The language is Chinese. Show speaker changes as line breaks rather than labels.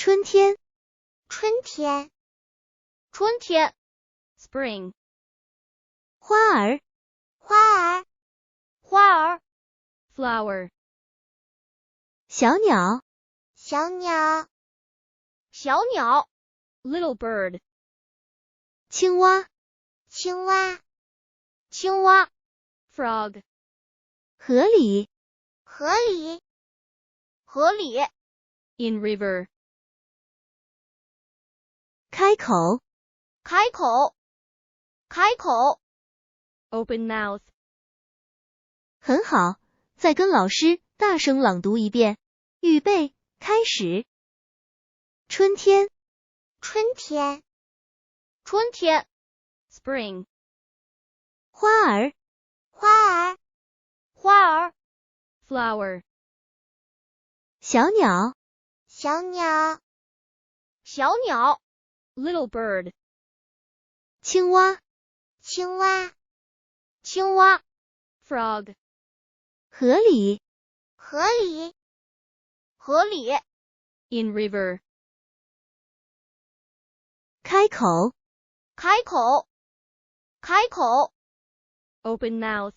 春天，
春天，
春天 spring
花儿，
花儿，
花儿 flower
小鸟，
小鸟，
小鸟 little bird
青蛙，
青蛙，
青蛙 frog
河里，
河里，
河里 in river
开口，
开口开口 open mouth
很好，再跟老师大声朗读一遍。预备，开始。春天，
春天，
春天 spring
花儿，
花儿，
花儿 flower
小鸟，
小鸟，
小鸟 little bird
青蛙，
青蛙，
青蛙 frog
河里，
河里，
河里 in river
开口，
开口开口 open mouth